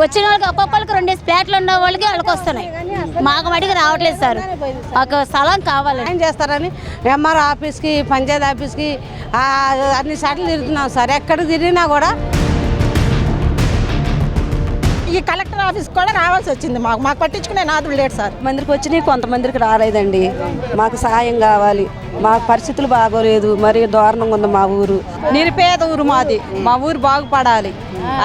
వచ్చిన వాళ్ళకి ఒక్కొక్కరికి 2 ఫ్లాట్లు ఉన్న వాళ్ళకి వాళ్ళకి వస్తున్నాయి. మాకు మటుకు రావట్లేదు సార్. ఒక స్థలం కావాలి. ఏం చేస్తారని ఎంఆర్ ఆఫీస్కి, పంచాయతీ ఆఫీస్కి అన్ని సార్లు తిరుగుతున్నాం సార్. ఎక్కడ తిరిగినా కూడా ఈ కలెక్టర్ ఆఫీస్ కూడా రావాల్సి వచ్చింది. మాకు పట్టించుకునే నాదులు లేడు సార్. మందికి వచ్చినాయి, కొంతమందికి రాలేదండి. మాకు సాయం కావాలి. మా పరిస్థితులు బాగోలేదు, మరి దారుణంగా ఉంది మా ఊరు. నిరుపేద ఊరు మాది. మా ఊరు బాగుపడాలి,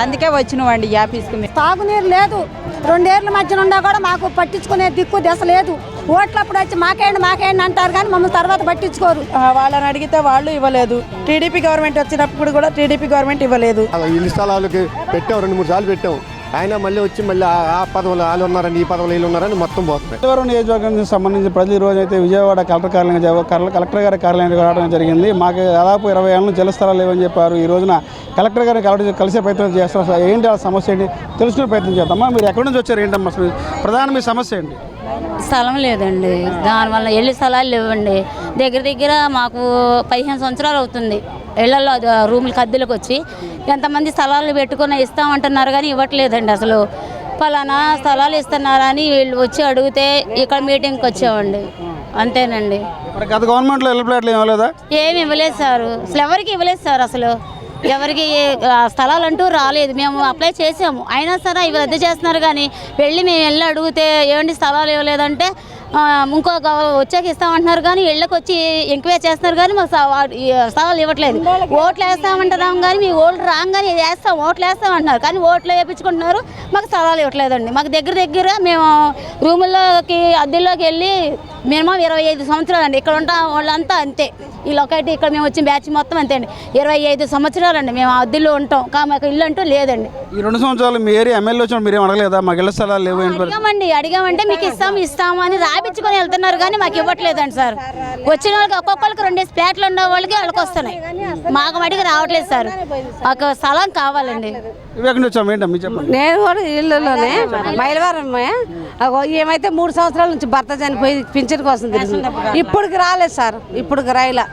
అందుకే వచ్చినామండి ఈ ఆఫీస్కి. తాగునీరు లేదు. 2 ఏళ్ళ మధ్యన ఉన్నా కూడా మాకు పట్టించుకునే దిక్కు దశ లేదు. ఓట్లప్పుడు వచ్చి మాకేండి అంటారు కానీ మమ్మల్ని తర్వాత పట్టించుకోరు. వాళ్ళని అడిగితే వాళ్ళు ఇవ్వలేదు. టీడీపీ గవర్నమెంట్ వచ్చినప్పుడు కూడా టీడీపీ గవర్నమెంట్ ఇవ్వలేదు. ఇల్లు స్థలాలకి పెట్టాం, 2-3 సార్లు పెట్టాం. ఆయన మళ్ళీ వచ్చి మళ్ళీ ఆ పదవులు వాళ్ళు ఉన్నారని, ఈ పదవులు వీళ్ళు ఉన్నారని మొత్తం పోతున్నాయి. మైలవరం నియోజకవర్గానికి సంబంధించి ప్రతి రోజు అయితే విజయవాడ కలెక్టర్ గారి కార్యాలయానికి రావడం జరిగింది. మాకు దాదాపు 20 ఏళ్ళ నుంచి జలస్థలాలు లేవని చెప్పారు. ఈ రోజున కలెక్టర్ గారిని కలిసే ప్రయత్నం చేస్తాం. ఏంటి ఆ సమస్య ఏంటి తెలుసుకునే ప్రయత్నం చేద్దామా. మీరు ఎక్కడి నుంచి వచ్చారు, ఏంటమ్మా ప్రధాన మీ సమస్య ఏంటి? స్థలం లేదండి, దానివల్ల ఇళ్ళ స్థలాలు లేవండి. దగ్గర మాకు 15 సంవత్సరాలు అవుతుంది ఇళ్లలో రూములకి అద్దెలకు వచ్చి. ఎంతమంది స్థలాలు పెట్టుకుని ఇస్తామంటున్నారు కానీ ఇవ్వట్లేదండి. అసలు పలానా స్థలాలు ఇస్తున్నారని వీళ్ళు వచ్చి అడిగితే ఇక్కడ మీటింగ్కి వచ్చామండి, అంతేనండి. గత గవర్నమెంట్లో ఇళ్ళ ప్లాట్లు ఇవ్వలేదా? ఏమి ఇవ్వలేదు సార్, అసలు ఎవరికి ఇవ్వలేదు సార్. అసలు ఎవరికి స్థలాలు అంటూ రాలేదు. మేము అప్లై చేసాము, అయినా సరే ఇవి రద్దు చేస్తున్నారు. కానీ మేము వెళ్ళి అడిగితే ఏమండి స్థలాలు ఇవ్వలేదంటే ఇంకో వచ్చాక ఇస్తామంటున్నారు. కానీ ఇళ్ళకి వచ్చి ఎంక్వైరీ చేస్తున్నారు కానీ మాకు స్థలాలు ఇవ్వట్లేదు. ఓట్లు వేస్తామంటున్నాం కానీ మీ ఓట్లు రాగానే ఓట్లు వేస్తామంటున్నారు కానీ ఓట్లు వేయించుకుంటున్నారు, మాకు స్థలాలు ఇవ్వట్లేదండి. మాకు దగ్గర మేము రూముల్లోకి అద్దెల్లోకి వెళ్ళి మినిమం 25 సంవత్సరాలు అండి. ఇక్కడ ఉంటా వాళ్ళంతా అంతే. ఈ లొకేటీ ఇక్కడ మేము వచ్చిన బ్యాచ్ మొత్తం అంతే అండి. 25 సంవత్సరాలండి మేము అద్దెల్లో ఉంటాం. మాకు ఇల్లు అంటూ లేదండి. ఈ 2 సంవత్సరాలు మీ ఏరియా ఎమ్మెల్యే వచ్చిన మీరు అడగలేదా మాకు ఇళ్ళ స్థలాలు లేవు? అడిగామంటే మీకు ఇస్తాము అని రాపించుకొని వెళ్తున్నారు కానీ మాకు ఇవ్వట్లేదండి సార్. వచ్చిన వాళ్ళకి ఒక్కొక్కరికి 2 ఫ్లాట్లు ఉన్న వాళ్ళకి వాళ్ళకి వస్తున్నాయి. మాకు మటుకు రావట్లేదు సార్. ఒక స్థలం కావాలండి. నేను కూడా ఇళ్ళలోనే మైలవరం. ఏమైతే 3 సంవత్సరాల నుంచి భర్త చనిపోయి పింఛన్ కోసం తిరుగుతుంది. ఇప్పటికి రాలేదు సార్, ఇప్పటికి రాయిలా.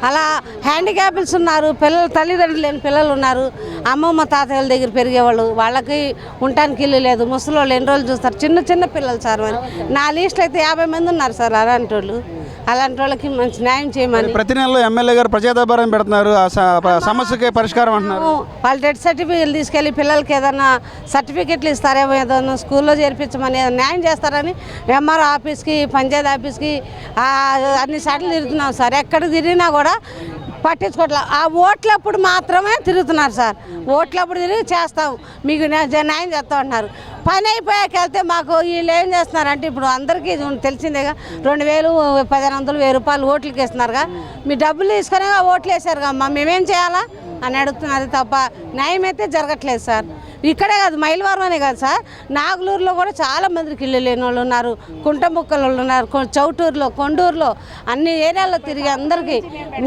అలా హ్యాండిక్యాపిల్స్ ఉన్నారు, తల్లిదండ్రులు లేని పిల్లలు ఉన్నారు. అమ్మమ్మ తాతయ్యల దగ్గర పెరిగేవాళ్ళు, వాళ్ళకి ఉండటానికి ఇల్లు లేదు. ముసలి వాళ్ళు ఎన్ని రోజులు చూస్తారు, చిన్న పిల్లలు సార్. మరి నా లిస్టులో అయితే 50 మంది ఉన్నారు సార్ అలాంటి వాళ్ళకి మంచి న్యాయం చేయమని. ప్రతి నెలలో ఎమ్మెల్యే గారు ప్రజాదర్బారం పెడుతున్నారు, సమస్యకి పరిష్కారం అంటున్నారు. వాళ్ళు డెత్ సర్టిఫికేట్లు తీసుకెళ్ళి పిల్లలకి ఏదన్నా సర్టిఫికెట్లు ఇస్తారేమో, ఏదన్నా స్కూల్లో చేర్పించమని న్యాయం చేస్తారని ఎంఆర్ ఆఫీస్కి, పంచాయతీ ఆఫీస్కి అన్ని సార్లు తిరుగుతున్నాం సార్. ఎక్కడ తిరిగినా కూడా పట్టించుకోవట్లే. ఆ ఓట్లప్పుడు మాత్రమే తిరుగుతున్నారు సార్. ఓట్లప్పుడు తిరిగి చేస్తాం, మీకు న్యాయం చేస్తాం అంటున్నారు. పని అయిపోయాక వెళ్తే మాకు వీళ్ళు ఏం చేస్తున్నారంటే, ఇప్పుడు అందరికీ తెలిసిందేగా, 2000, 1500, 1000 రూపాయలు ఓట్లకి ఇస్తున్నారుగా. మీ డబ్బులు తీసుకునే ఓట్లు వేసారుగా అమ్మ, మేమేం చేయాలా అని అడుగుతున్నారు తప్ప న్యాయం అయితే జరగట్లేదు సార్. ఇక్కడే కాదు, మైలవరంలోనే కాదు సార్, నాగులూరులో కూడా చాలా మందికి ఇల్లు లేని వాళ్ళు ఉన్నారు, కుంటముక్కలు ఉన్నారు, చౌటూరులో, కొండూరులో, అన్ని ఏరియాల్లో తిరిగి అందరికీ.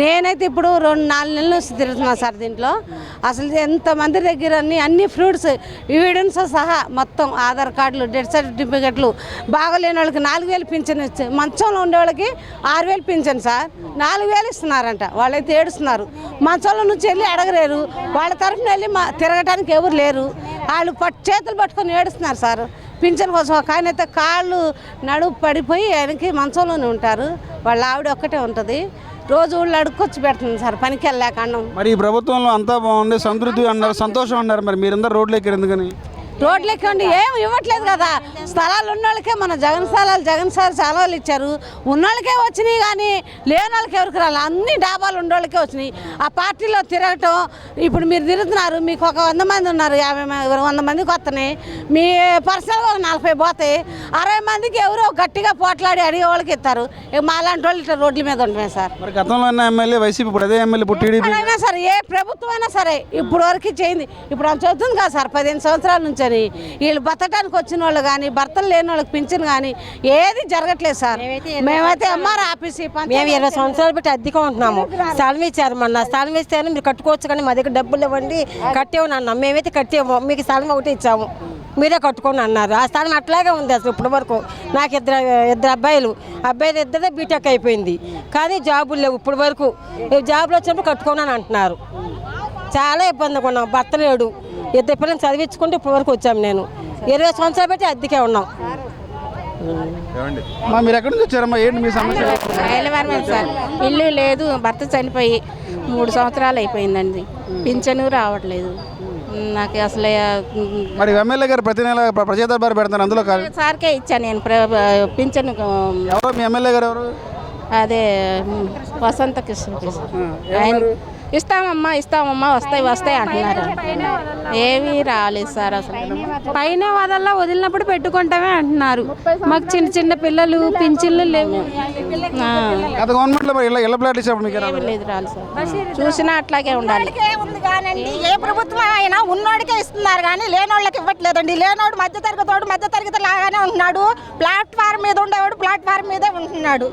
నేనైతే ఇప్పుడు 2-4 నెలల నుంచి తిరుగుతున్నాను సార్. దీంట్లో అసలు ఎంతమంది దగ్గర అన్ని ఫ్రూట్స్ ఎవిడెన్స్ సహా మొత్తం ఆధార్ కార్డులు, డెత్ సర్టిఫికెట్లు. బాగలేని వాళ్ళకి 4000 పింఛన్ ఇస్తే, మంచంలో ఉండే వాళ్ళకి 6000 పింఛన్ సార్. 4000 ఇస్తున్నారంట. వాళ్ళైతే ఏడుస్తున్నారు. మంచంలో నుంచి వెళ్ళి అడగలేరు, వాళ్ళ తరఫున వెళ్ళి తిరగటానికి ఎవరు లేరు. వాళ్ళు చేతులు పట్టుకొని ఏడుస్తున్నారు సార్ పింఛన్ కోసం. ఒక ఆయన అయితే కాళ్ళు నడుపు పడిపోయి ఆయనకి మంచంలోనే ఉంటారు. వాళ్ళ ఆవిడ ఒక్కటే ఉంటుంది, రోజు ఊళ్ళు అడుక్కొచ్చి పెడుతుంది సార్, పనికి వెళ్ళాక అన్నం. మరి ఈ ప్రభుత్వంలో అంతా బాగుంది, సంతృప్తి అన్నారు, సంతోషం అన్నారు. మరి మీరందరూ రోడ్లు ఎక్కారు ఎందుకని? రోడ్లు ఎక్కండి ఏం ఇవ్వట్లేదు కదా. స్థలాలు ఉన్న వాళ్ళకే మన జగన్ సార్ చాలా ఇచ్చారు. ఉన్నోళ్ళకే వచ్చినాయి కానీ లేని వాళ్ళకి ఎవరికి రాలి. అన్ని డాబాలు ఉండోళ్ళకే వచ్చినాయి. ఆ పార్టీలో తిరగటం, ఇప్పుడు మీరు తిరుగుతున్నారు, మీకు ఒక 100 మంది ఉన్నారు, 100 మందికి వస్తున్నాయి. మీ పర్సనల్గా 40 పోతాయి. 60 మందికి ఎవరో గట్టిగా పోట్లాడి అడిగే వాళ్ళకి ఇస్తారు. మా అలాంటి వాళ్ళు ఇట్లా రోడ్ల మీద ఉంటామే సార్. మరి గతంలో ఎమ్మెల్యే వైసీపీ, ఇప్పుడు అదే ఎమ్మెల్యే, ఇప్పుడు టీడీపీ అయినా సరే, ఏ ప్రభుత్వం అయినా సరే ఇప్పుడు వరకు చేయింది. ఇప్పుడు అని చెబుతుంది కదా సార్, 15 సంవత్సరాల నుంచి అని. వీళ్ళు బతకడానికి వచ్చిన వాళ్ళు కానీ, భర్తలు లేని వాళ్ళకి పింఛన్ కానీ ఏది జరగట్లేదు సార్. మేమైతే ఎంఆర్ ఆఫీస్ మేము 20 సంవత్సరాలు పెట్టి అద్దెగా ఉంటున్నాము. స్థలం ఇచ్చారు, మొన్న స్థలం ఇస్తే మీరు కట్టుకోవచ్చు కానీ మా దగ్గర డబ్బులు ఇవ్వండి, కట్టేమని అన్నాం. మేమైతే కట్టేమో, మీకు స్థలం ఒకటి ఇచ్చాము, మీరే కట్టుకొని అన్నారు. ఆ స్థలం అట్లాగే ఉంది అసలు ఇప్పటి వరకు. నాకు ఇద్దరు అబ్బాయిలు ఇద్దరే బీటెక్ అయిపోయింది కానీ జాబులు లేవు ఇప్పటి వరకు. జాబులు వచ్చినప్పుడు కట్టుకోనని అంటున్నారు. చాలా ఇబ్బందిగా ఉన్నాం. భర్త లేడు, 2 పిల్లలు చదివించుకుంటే ఇప్పటి వరకు వచ్చాము. నేను 20 సంవత్సరాలు పెట్టి అద్దెకే ఉన్నాం. మీరు ఎక్కడి నుంచి వచ్చారమ్మా? ఏంటి మీ సమస్య? మైలవరమే సార్. ఇల్లు లేదు, భర్త చనిపోయి 3 సంవత్సరాలు అయిపోయిందండి. పింఛను రావట్లేదు నాకు అసలు. మరి ఎమ్మెల్యే గారు ప్రతి నెల ప్రజా దర్బారు పెడతారు, అందులో సార్కే ఇచ్చాను నేను పింఛను. ఎవరు మీ ఎమ్మెల్యే గారు? ఎవరు? అదే వసంత కృష్ణ ఆయన ఇస్తామమ్మా వస్తాయి అంటున్నారు. ఏమీ రాలేదు సార్ అసలు. పైన వదల్లా వదిలినప్పుడు పెట్టుకుంటామే అంటున్నారు. మాకు చిన్న చిన్న పిల్లలు పింఛన్లు లేవు. గత గవర్నమెంట్లో ఇళ్ళ ప్లాట్ ఇచ్చినప్పుడు మీకు లేదు, రాలేదు సార్. చూసినా అట్లాగే ఉండాలి. ఏ ప్రభుత్వం అయినా ఉన్నోడికే ఇస్తున్నారు కానీ లేనోళ్ళకి ఇవ్వట్లేదండి. లేనోడు మధ్యతరగతి లాగానే ఉంటున్నాడు. ప్లాట్ఫామ్ మీద ఉండేవాడు ప్లాట్ఫామ్ మీదే ఉంటున్నాడు.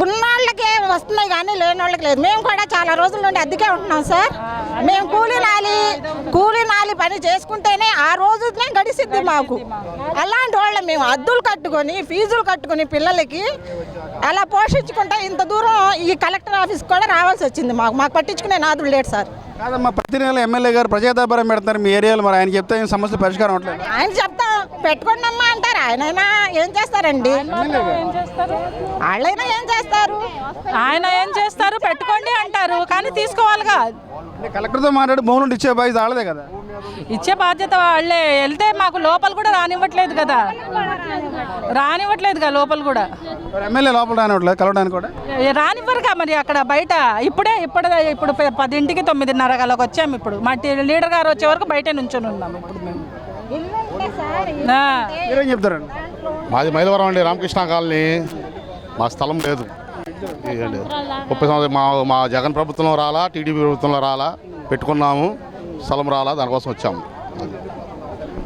ఉన్నోళ్ళకి వస్తున్నాయి కానీ లేనోళ్ళకి లేదు. మేము కూడా చాలా రోజుల నుండి అద్దెకే ఉంటున్నాం సార్. మేము కూలీ నాలి పని చేసుకుంటేనే ఆ రోజునే గడిసిద్ది మాకు. అలాంటి వాళ్ళ మేము అద్దులు కట్టుకొని ఫీజులు కట్టుకొని పిల్లలకి అలా పోషించుకుంటే ఇంత దూరం ఈ కలెక్టర్ ఆఫీస్ కూడా రావాల్సి వచ్చింది. మాకు పట్టించుకునే నాదులు లేడు సార్. కాదమ్మా, ప్రతి నెల ఎమ్మెల్యే గారు ప్రజా దర్బారం పెడతారు మీ ఏరియాలో. మరి ఆయన చెప్తే ఏం సమస్య పరిష్కారం అవట్లేదు. ఆయన చెప్తా పెట్టుకోండి అమ్మా అంటారు. ఆయనైనా ఏం చేస్తారండి? వాళ్ళైనా ఏం చేస్తారు? ఆయన ఏం చేస్తారు? పెట్టుకోండి అంటారు కానీ తీసుకోవాలిగా. కలెక్టర్తో మాట్లాడి భూములు ఇచ్చే బాధ్యత వాళ్ళదే కదా. ఇచ్చే బాధ్యత వాళ్ళే. వెళ్తే మాకు లోపల కూడా రానివ్వట్లేదు కదా లోపల కూడా. ఎమ్మెల్యే లోపల రానివ్వట్లేదు కలవడానికి కూడా. రానివ్వరుగా మరి అక్కడ బయట. ఇప్పుడు 10కి 9:30 గలకి వచ్చాము. ఇప్పుడు మా లీడర్ గారు వచ్చే వరకు బయట నుంచొని ఉన్నాము. ఇప్పుడు మేము మీరేం చెప్తారండి? మాది మైలవరం అండి, రామకృష్ణ కాలనీ. మా స్థలం లేదు. 30 సంవత్సరాలు మా జగన్ ప్రభుత్వంలో రాలా, టీడీపీ ప్రభుత్వంలో రాలా, పెట్టుకున్నాము, స్థలం రాలా, దానికోసం వచ్చాము.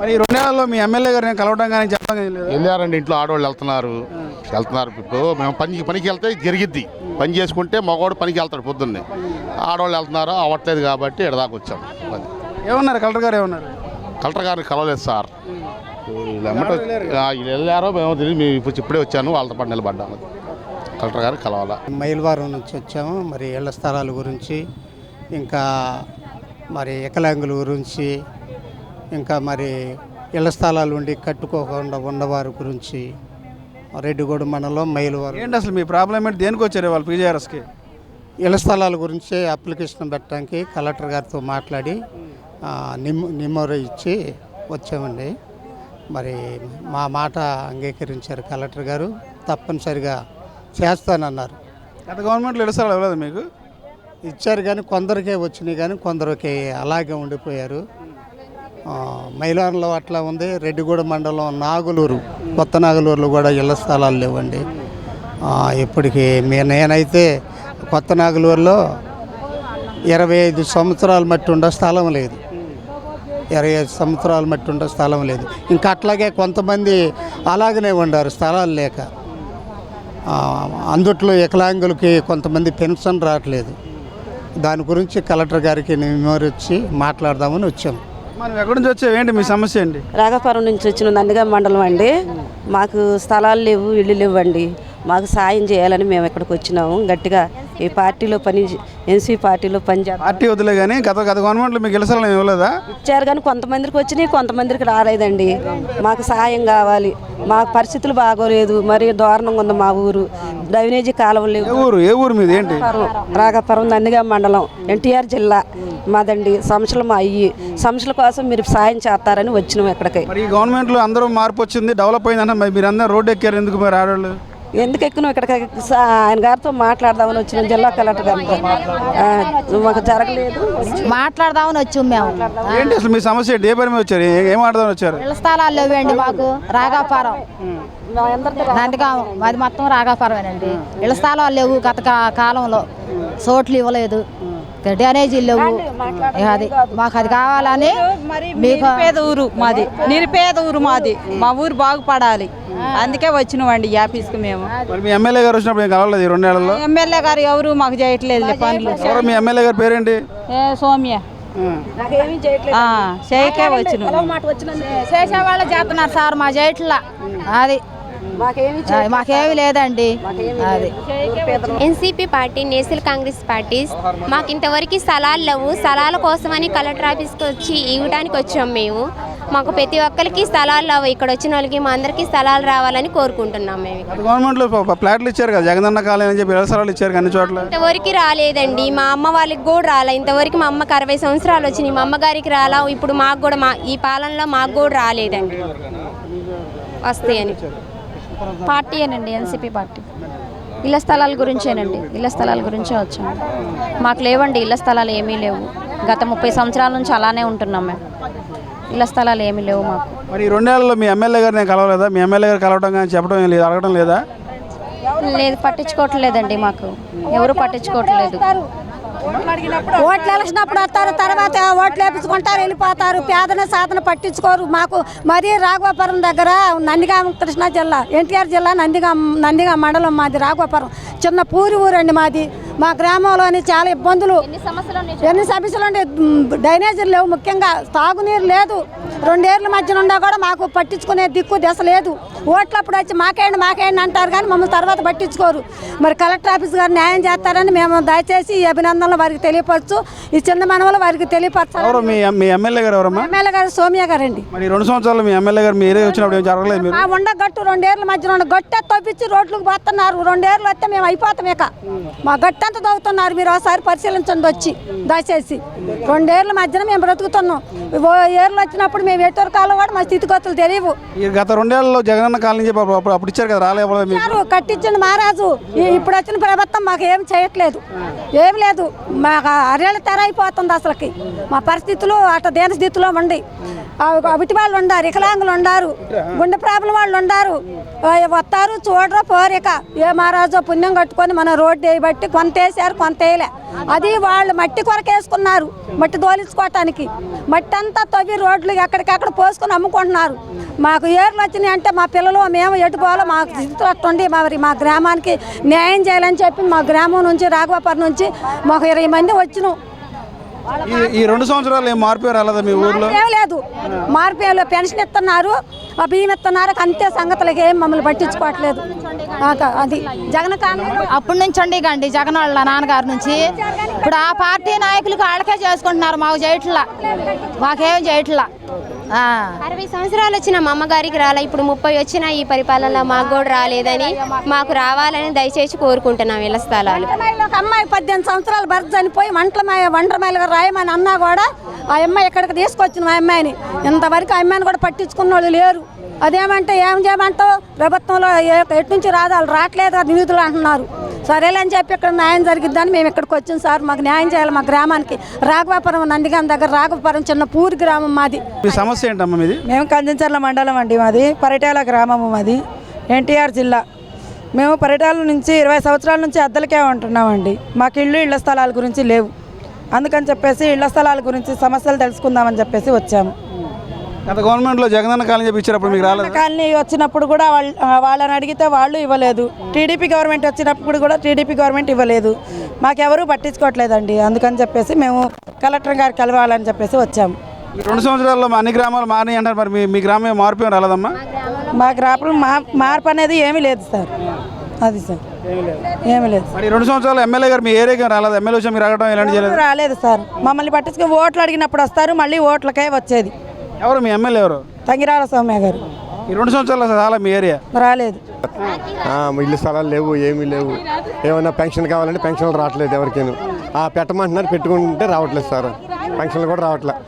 మరి 2 నెలల్లో మీ ఎమ్మెల్యే గారు కలవడం కానీ చెప్పడం వెళ్ళారండి. ఇంట్లో ఆడవాళ్ళు వెళ్తున్నారు. ఇప్పుడు మేము పనికి వెళ్తే జరిగిద్ది. పని చేసుకుంటే మగవాడు పనికి వెళ్తాడు పొద్దున్నే. ఆడవాళ్ళు వెళ్తున్నారు, అవ్వట్లేదు కాబట్టి ఇక్కడిదాకా వచ్చాము. ఏమన్నారు కలెక్టర్ గారు? ఏమన్నారు? కలెక్టర్ గారిని కలవలేదు సార్. వీళ్ళు వెళ్ళారో మేము తెలియదు. మేము ఇప్పుడే వచ్చాను, వాళ్ళతో పాటు నిలబడ్డాము. కలెక్టర్ గారు కలవాలా. మైలవరం నుంచి వచ్చాము. మరి ఇళ్ల స్థలాల గురించి, ఇంకా మరి వికలాంగుల గురించి, ఇంకా మరి ఇళ్ల స్థలాలు ఉండి కట్టుకోకుండా ఉన్నవారి గురించి, రెడ్డిగూడ మండలం మైలవరం. ఏంటి అసలు మీ ప్రాబ్లం ఏంటి? దేనికి వచ్చారు వాళ్ళు పీజీఆర్ఎస్కి? ఇళ్ల స్థలాల గురించి అప్లికేషన్ పెట్టడానికి కలెక్టర్ గారితో మాట్లాడి నిమ్మర ఇచ్చి వచ్చామండి. మరి మా మాట అంగీకరించారు కలెక్టర్ గారు. తప్పనిసరిగా చేస్తానన్నారు. గత గవర్నమెంట్లో ఇళ్ల స్థలాలు ఇవ్వలేదు మీకు? ఇచ్చారు కానీ కొందరికే వచ్చినాయి, కానీ కొందరికి అలాగే ఉండిపోయారు. మైలవరంలో అట్లా ఉంది. రెడ్డిగూడ మండలం నాగులూరు, కొత్త నాగులూరులో కూడా ఇళ్ల స్థలాలు లేవండి. ఇప్పటికి నేనైతే కొత్త నాగులూరులో 25 సంవత్సరాలు మట్టి ఉండే స్థలం లేదు. 25 సంవత్సరాలు మట్టి ఉండే స్థలం లేదు. ఇంకా అట్లాగే కొంతమంది అలాగనే ఉండారు స్థలాలు లేక. అందుట్లో వికలాంగులకి కొంతమంది పెన్షన్ రావట్లేదు. దాని గురించి కలెక్టర్ గారికి వివరించి మాట్లాడదామని వచ్చాము. మనం ఎక్కడి నుంచి వచ్చావు? ఏంటి మీ సమస్య ఏంటి? రాఘపురం నుంచి వచ్చిన నందిగా మండలం అండి. మాకు స్థలాలు లేవు, ఇళ్ళు లేవండి. మాకు సాయం చేయాలని మేము ఇక్కడికి వచ్చినాము. గట్టిగా ఈ పార్టీలో ఎన్సీ పార్టీలో పనిచేస్తాం. పార్టీ వదిలే కానీ గత గవర్నమెంట్లో మీకు ఇళ్ల స్థలం ఇవ్వలేదా? ఇచ్చారు కానీ కొంతమందికి వచ్చినాయి, కొంతమందికి రాలేదండి. మాకు సాయం కావాలి. మాకు పరిస్థితులు బాగోలేదు, మరి దారుణంగా ఉంది మా ఊరు. డ్రైనేజీ కాలువలు లేవు. ఏ ఊరు మీది? ఏంటి? రాఘపురం నందిగా మండలం, ఎన్టీఆర్ జిల్లా మాదండి. సమస్యలు మా సమస్యల కోసం మీరు సాయం చేస్తారని వచ్చినాం ఇక్కడికి. మరి ఈ గవర్నమెంట్లో అందరూ మార్పు వచ్చింది, డెవలప్ అయిందంటే మరి మీరు అందరూ రోడ్డు ఎక్కారు ఎందుకు? మరి ఆడవాళ్ళు ఎందుకు ఎక్కినాం? ఇక్కడికి ఆయన గారితో మాట్లాడదామని వచ్చిన జిల్లా కలెక్టర్ గారితో. మాకు జరగలేదు, మాట్లాడదామని వచ్చాం మేము. ఏంటి అసలు మీ సమస్య ఏంటి? ఏ పని మీద వచ్చారు? ఏం ఆడదామని వచ్చారు? ఇళ్ల స్థలాలు లేవండి మాకు. రాఘాపురం నందిగాం అది మొత్తం రాఘాపురమేనండి. ఇళ్ల స్థలాలు లేవు. గత కాలంలో చోట్లు ఇవ్వలేదు, డ్రైనేజీలు లేవు. అది మాకు అది కావాలని. నిరుపేద ఊరు మాది. మా ఊరు బాగుపడాలి, అందుకే వచ్చినామండి ఈ ఆఫీస్కి మేము. మీ ఎమ్మెల్యే గారు వచ్చినప్పుడు ఏం కలవలేదు ఈ 2 నెలల్లో? ఎమ్మెల్యే గారు ఎవరు మాకు చేయట్లేదు పనులు. మీ ఎమ్మెల్యే గారి పేరేంటి? సౌమ్య. చేయకే వచ్చిన చేసేవాళ్ళు చేస్తున్నారు సార్, మా చేయట్లా. అది మాకేమి లేదండి. అది NCP party, national Congress party. మాకు ఇంతవరకు స్థలాలు లేవు. స్థలాల కోసమని కలెక్టర్ ఆఫీస్కి వచ్చి ఇవ్వడానికి వచ్చాము మేము. మాకు ప్రతి ఒక్కరికి స్థలాలు రావు, ఇక్కడ వచ్చిన వాళ్ళకి మా అందరికీ స్థలాలు రావాలని కోరుకుంటున్నాం మేము. గవర్నమెంట్లో ప్లాట్లు ఇచ్చారు కదా, జగనన్న కాలనీ అని చెప్పి ఇళ్ల స్థలాలు ఇచ్చారు అన్ని చోట్ల. ఇంతవరకు రాలేదండి, మా అమ్మ వాళ్ళకి కూడా రాలే. ఇంతవరకు మా అమ్మకి 60 సంవత్సరాలు వచ్చినాయి, మా అమ్మగారికి రాలా. ఇప్పుడు మాకు కూడా ఈ పాలనలో మాకు కూడా రాలేదండి, వస్తాయని. పార్టీయేనండి, ఎన్సీపీ పార్టీ. ఇళ్ల స్థలాల గురించేనండి, ఇళ్ల స్థలాల గురించే వచ్చాము. మాకు లేవండి ఇళ్ల స్థలాలు, ఏమీ లేవు. గత 30 సంవత్సరాల నుంచి అలానే ఉంటున్నాం మేము. ఇళ్ల స్థలాలు ఏమీ లేవు మాకు. మరి ఈ 2 ఏళ్లలో మీ ఎమ్మెల్యే గారు నేను కలవలేదా? మీ ఎమ్మెల్యే గారు కలవడం కానీ చెప్పడం లేదు, అడగడం లేదా? లేదు, పట్టించుకోవట్లేదండి, మాకు ఎవరు పట్టించుకోవట్లేదు. ఓట్లు ఎలసినప్పుడు వస్తారు, తర్వాత ఓట్లు వేపించుకుంటారు, వెళ్ళిపోతారు. పేదన సాధన పట్టించుకోరు. మాకు మరీ రాఘవాపురం దగ్గర నందిగామ, కృష్ణా జిల్లా, ఎన్టీఆర్ జిల్లా, నందిగామ మండలం మాది. రాఘవాపురం చిన్న పూరి ఊరండి మాది. మా గ్రామంలోని చాలా ఇబ్బందులు, ఎన్ని సమస్యలు ఉండే. డ్రైనేజీలు లేవు, ముఖ్యంగా తాగునీరు లేదు. 2 ఏళ్ళ మధ్య నుండా కూడా మాకు పట్టించుకునే దిక్కు దశ లేదు. ఓట్లప్పుడు వచ్చి మాకేండి అంటారు కానీ మమ్మల్ని తర్వాత పట్టించుకోరు. మరి కలెక్టర్ ఆఫీస్ గారు న్యాయం చేస్తారని మేము దయచేసి ఈ అభినందనలు వారికి తెలియపరచు, ఈ చిన్న మనవలు వారికి తెలియపరచారు. మీ ఎమ్మెల్యే గారు ఎవరమ్మా? ఎమ్మెల్యే గారు సోమియా గారండి. మరి 2 సంవత్సరాలు మీ ఎమ్మెల్యే గారు మీ ఏరియా వచ్చినప్పుడు ఏం జరగలేదు? మీరు ఆ ఉండగట్టు 2 ఏళ్ళ మధ్య నుండి గట్టే తవ్వించి రోడ్లకు పోతున్నారు. 2 ఏళ్ళు వస్తే మేము అయిపోతాం. ఇక మా గట్టంతా తవ్వుతున్నారు. మీరు ఒకసారి పరిశీలించండి వచ్చి దయచేసి. 2 ఏళ్ళ మధ్యన మేము బ్రతుకుతున్నాం. ఏళ్ళు వచ్చినప్పుడు మేము ఎటువరకాలో కూడా మా స్థితిగతులు తెలియవు. గత 2 ఏళ్లలో జగనన్న కాలనీ చెప్పి అప్పుడు ఇచ్చారు కదా, రాలేదు? కట్టించండి మహారాజు. ఇప్పుడు వచ్చిన ప్రభుత్వం మాకు ఏం చేయట్లేదు, ఏం లేదు. మాకు అరేళ్ళ తెర అయిపోతుంది అసలుకి. మా పరిస్థితులు అట దేని స్థితిలో ఉండి. అవిటి వాళ్ళు ఉండారు, వికలాంగులు ఉండారు, గుండె ప్రాబ్లం వాళ్ళు ఉండారు. వస్తారు చూడరు పోరిక. ఏ మహారాజు పుణ్యం కట్టుకొని మన రోడ్డు వేయబట్టి కొంత వేసారు, కొంత వేయలే. అది వాళ్ళు మట్టి కొరకేసుకున్నారు, మట్టి దోలించుకోవటానికి. మట్టి అంతా తవ్వి రోడ్లు ఎక్కడికక్కడ పోసుకొని అమ్ముకుంటున్నారు. మాకు ఏర్లు వచ్చినాయి అంటే మా పిల్లలు మేము ఎటుపోవాలో మాకు స్థితి మరి మా గ్రామానికి న్యాయం చేయాలని చెప్పి మా గ్రామం నుంచి రాఘవాపురం నుంచి మాకు 20 మంది వచ్చినాం. ఈ 2 సంవత్సరాలు ఏం మార్పు రాలేదా మీ ఊర్లో? ఏం లేదు, మార్పు ఏం లేదు. పెన్షన్ ఇస్తున్నారు, ఆ బియ్యం ఇస్తున్నారు, అంతే. సంగతులకి ఏం మమ్మల్ని పట్టించుకోవట్లేదు. అది జగన్ అప్పటి నుంచి అండి జగన్ వాళ్ళ నాన్నగారి నుంచి. ఇప్పుడు ఆ పార్టీ నాయకులకు వాళ్ళకే చేసుకుంటున్నారు, మాకు చేయట్లా, మాకేం చేయట్లా. 60 సంవత్సరాలు వచ్చిన మా అమ్మగారికి రాలే. ఇప్పుడు 30 వచ్చిన ఈ పరిపాలనలో మాకు కూడా రాలేదని, మాకు రావాలని దయచేసి కోరుకుంటున్నాం ఇళ్ల స్థలాలు. ఒక అమ్మాయి 18 సంవత్సరాలు భర్త చనిపోయి వంటమైలుగా రాయమని అన్నా కూడా ఆ అమ్మాయి ఇక్కడికి తీసుకొచ్చిన మా అమ్మాయిని. ఇంతవరకు ఆ అమ్మాయిని కూడా పట్టించుకున్న వాళ్ళు లేరు. అదేమంటే ఏం చేయమంటావు, ప్రభుత్వంలో ఎటు నుంచి రావట్లేదు నిధులు అంటున్నారు. సరేలేని చెప్పి ఇక్కడ న్యాయం జరిగిద్దని మేము ఇక్కడికి వచ్చాం సార్. మాకు న్యాయం చేయాలి మా గ్రామానికి. రాఘవాపురం నందిగామ దగ్గర రాఘవాపురం చిన్న పూరి గ్రామం మాది. మీ సమస్య ఏంటమ్మా మీది? మేము కంచెంచర్ల మండలం అండి మాది. పరిటాల గ్రామము మాది, ఎన్టీఆర్ జిల్లా. మేము పరిటాల నుంచి 20 సంవత్సరాల నుంచి అద్దెలకే ఉంటున్నామండి. మాకు ఇళ్ల స్థలాల గురించి లేవు. అందుకని చెప్పేసి ఇళ్ల స్థలాల గురించి సమస్యలు తెలుసుకుందామని చెప్పేసి వచ్చాము. గత గవర్నమెంట్లో జగనన్న కాలనీ చెప్పి ఇచ్చినప్పుడు మీకు రాలేదు? కాలనీ వచ్చినప్పుడు కూడా వాళ్ళని అడిగితే వాళ్ళు ఇవ్వలేదు. టీడీపీ గవర్నమెంట్ వచ్చినప్పుడు కూడా టీడీపీ గవర్నమెంట్ ఇవ్వలేదు. మాకెవరూ పట్టించుకోవట్లేదండి. అందుకని చెప్పేసి మేము కలెక్టర్ గారు కలవాలని చెప్పేసి వచ్చాము. ఈ 2 సంవత్సరాల్లో అన్ని గ్రామాలు మారినాయి అంటారు. మరి మీ గ్రామం మార్పు ఏం రాలేదమ్మా? మా గ్రామం మార్పు అనేది ఏమీ లేదు సార్. అది సార్ ఏమీ లేదు. మరి 2 సంవత్సరాలు ఎమ్మెల్యే గారు మీ ఏరియాకి రాలేదు? ఎమ్మెల్యే వచ్చి మీరు అడగడం ఎలాంటి చేయలేదు? రాలేదు సార్. మమ్మల్ని పట్టించుకుని ఓట్లు అడిగినప్పుడు వస్తారు, మళ్ళీ ఓట్లకే వచ్చేది. ఎవరు మీ ఎమ్మెల్యే ఎవరు? తంగిరాల సౌమ్య గారు. ఈ 2 సంవత్సరాలు చాలా మీ ఏరియా రాలేదు. ఇల్లు స్థలాలు లేవు, ఏమీ లేవు. ఏమైనా పెన్షన్ కావాలంటే పెన్షన్లు రావట్లేదు ఎవరికేను. పెట్టుమంటున్నారు, పెట్టుకుంటే రావట్లేదు సార్. పెన్షన్లు కూడా రావట్లేదు.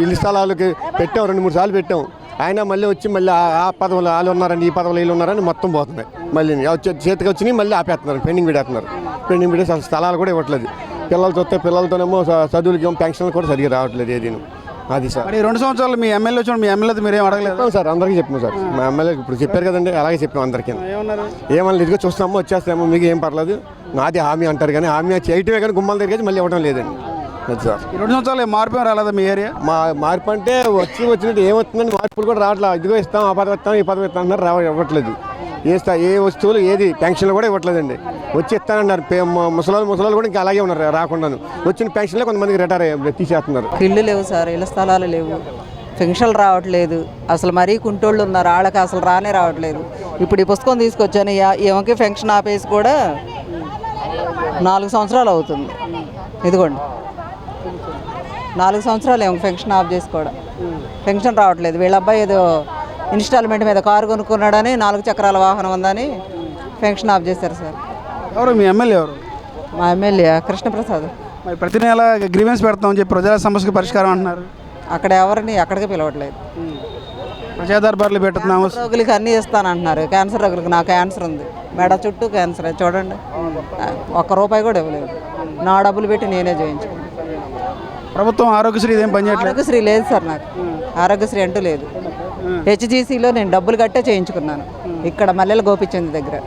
ఇల్లు స్థలాలకి పెట్టాం, 2-3 సార్లు పెట్టాం. అయినా మళ్ళీ వచ్చి మళ్ళీ ఆ పదవులు వాళ్ళు ఉన్నారని, ఈ పదవులు వీళ్ళు ఉన్నారని మొత్తం పోతున్నాయి. మళ్ళీ చేతికి వచ్చినాయి, మళ్ళీ ఆపేస్తున్నారు, పెండింగ్ పెడేస్తున్నారు. పెండింగ్ పెట్టి అసలు స్థలాలు కూడా ఇవ్వట్లేదు. పిల్లలు చూస్తే పిల్లలతోనేమో చదువులకి పెన్షన్లు కూడా సరిగ్గా రావట్లేదు ఏదీను. అది సార్. మరి 2 సంవత్సరాలు మీ ఎమ్మెల్యే వచ్చి మీ ఎమ్మెల్యే మీరు ఏం అడగలేదు సార్? అందరికీ చెప్పాము సార్. మా ఎమ్మెల్యే ఇప్పుడు చెప్పారు కదండి, అలాగే చెప్పాము అందరికీ. ఏమన్నా ఇదిగో చూస్తామో వచ్చేస్తామో మీకు ఏం పర్లేదు, నాది హామీ అంటారు కానీ హామీ చేయటమే కానీ గుమ్మల దగ్గర మళ్ళీ ఇవ్వడం లేదండి. అది సార్. 2 సంవత్సరాలు మార్పు రాలేదా మీ ఏరియా? మార్పు అంటే వచ్చినట్టు ఏమవుతుందండి, మార్పులు కూడా రావట్లేదు. ఇదిగో ఇస్తాం, ఆ పదవి ఇస్తాం, ఈ పదవి ఇస్తాం అన్నారు, ఇవ్వట్లేదు. ఏ వస్తువులు ఏది పెన్షన్లు కూడా ఇవ్వట్లేదండి. వచ్చి ఇస్తానన్నారు. ముసలాళ్ళు కూడా ఇంకా అలాగే ఉన్నారు, రాకుండాను. వచ్చిన పెన్షన్లే కొంతమందికి రిటైర్ తీసేస్తున్నారు. ఇళ్ళు లేవు సార్, ఇళ్ళ స్థలాలు లేవు, పెన్షన్లు రావట్లేదు. అసలు మరీ కుంటోళ్ళు ఉన్నారు, వాళ్ళకి అసలు రావట్లేదు. ఇప్పుడు ఈ పుస్తకం తీసుకొచ్చాను, ఏమకి పెన్షన్ ఆపేసి కూడా 4 సంవత్సరాలు అవుతుంది. ఇదిగోండి 4 సంవత్సరాలు ఏమో పెన్షన్ ఆఫ్ చేసుకోవడం. పెన్షన్ రావట్లేదు. వీళ్ళ అబ్బాయి ఏదో ఇన్స్టాల్మెంట్ మీద కారు కొనుక్కున్నాడని 4 చక్రాల వాహనం ఉందని పెన్షన్ ఆఫ్ చేశారు సార్. ఎవరు మీ ఎమ్మెల్యే ఎవరు? మా ఎమ్మెల్యే కృష్ణప్రసాద్. మరి ప్రతి నెల గ్రీవెన్స్ పెడతామని చెప్పి ప్రజల సమస్యకి పరిష్కారం అంటున్నారు. అక్కడ ఎవరిని ఎక్కడికి పిలవట్లేదు. ప్రజా దర్బార్లు పెడుతున్నాము. రోగులకి అన్నీ ఇస్తానంటున్నారు. క్యాన్సర్ రోగులకి నాకు క్యాన్సర్ ఉంది, మెడ చుట్టూ క్యాన్సర్ చూడండి, ₹1 కూడా ఇవ్వలేదు. నా డబ్బులు పెట్టి నేనే చేయించుకున్నాను. ప్రభుత్వం ఆరోగ్యశ్రీ ఇదేం పనిచేయట్లేదు. ఆరోగ్యశ్రీ లేదు సార్, నాకు ఆరోగ్యశ్రీ అంటూ లేదు. హెచ్జీసీలో నేను డబ్బులు కట్టే చేయించుకున్నాను ఇక్కడ మల్లెల గోపిచంద్ దగ్గర.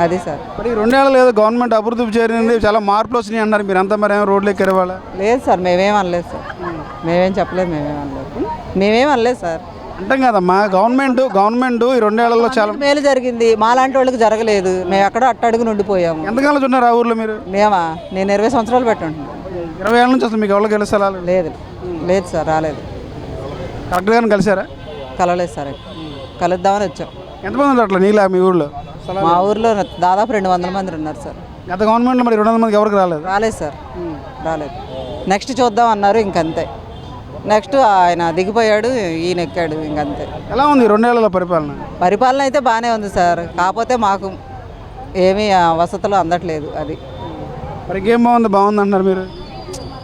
అది సార్. మరి 2 ఏళ్ళు లేదు గవర్నమెంట్ అభివృద్ధి చేరింది, చాలా మార్పులు వచ్చినాయి అన్నారు. మీరు అంతా మరి ఏమో రోడ్లు ఎక్కారు వాళ్ళ? లేదు సార్, మేమేం అనలేదు సార్, మేమేం చెప్పలేదు, మేమేం అనలేదు సార్. అంటాం కదమ్మా, గవర్నమెంట్ ఈ 2 ఏళ్లలో చాలా మేలు జరిగింది, మాలాంటి వాళ్ళకి జరగలేదు. మేము ఎక్కడో అట్టడుగు ఉండిపోయాము. ఎంతకాలం ఉన్నారు ఆ ఊర్లో మీరు? మేమా, నేను 20 సంవత్సరాలు పెట్టుంటున్నాను. 20 ఏళ్ళ నుంచి అసలు మీకు ఎవరికి వెళ్ళే స్థలాలు? లేదు లేదు సార్, రాలేదు. కరెక్ట్గా కలిసారా? కలవలేదు సార్, కలుద్దామని వచ్చాం. ఎంతమంది ఉన్నారు అట్లా నీలా మీ ఊళ్ళో? మా ఊర్లో దాదాపు 200 మంది ఉన్నారు సార్. గత గవర్నమెంట్లో మరి 200 మందికి ఎవరికి రాలేదు? రాలేదు సార్, రాలేదు. నెక్స్ట్ చూద్దాం అన్నారు, ఇంకంతే. నెక్స్ట్ ఆయన దిగిపోయాడు, ఈయన ఎక్కాడు, ఇంకంతే. ఎలా ఉంది 2 ఏళ్ల పరిపాలన? పరిపాలన అయితే బాగానే ఉంది సార్, కాకపోతే మాకు ఏమీ వసతులు అందట్లేదు. అది మరి ఇంకేం బాగుంది అంటున్నారు మీరు?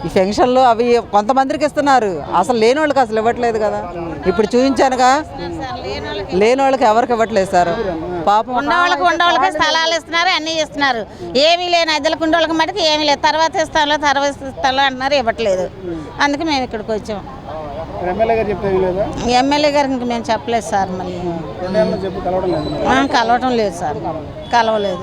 ఈ పెన్షన్లు అవి కొంతమందికి ఇస్తున్నారు, అసలు లేని వాళ్ళకి అసలు ఇవ్వట్లేదు కదా. ఇప్పుడు చూపించానుగా, లేని వాళ్ళకి ఎవరికి ఇవ్వట్లేదు సార్. పాపం ఉండవాళ్ళకి స్థలాలు ఇస్తున్నారు, అన్నీ ఇస్తున్నారు. ఏమీ లేని అద్దెలకు ఉండవాళ్ళకి మటుకు ఏమీ లేదు. తర్వాత ఇస్తాను అంటున్నారు, ఇవ్వట్లేదు. అందుకే మేము ఇక్కడికి వచ్చాం. ఎమ్మెల్యే గారికి ఇంక మేము చెప్పలేదు సార్. మళ్ళీ కలవటం లేదు సార్, కలవలేదు.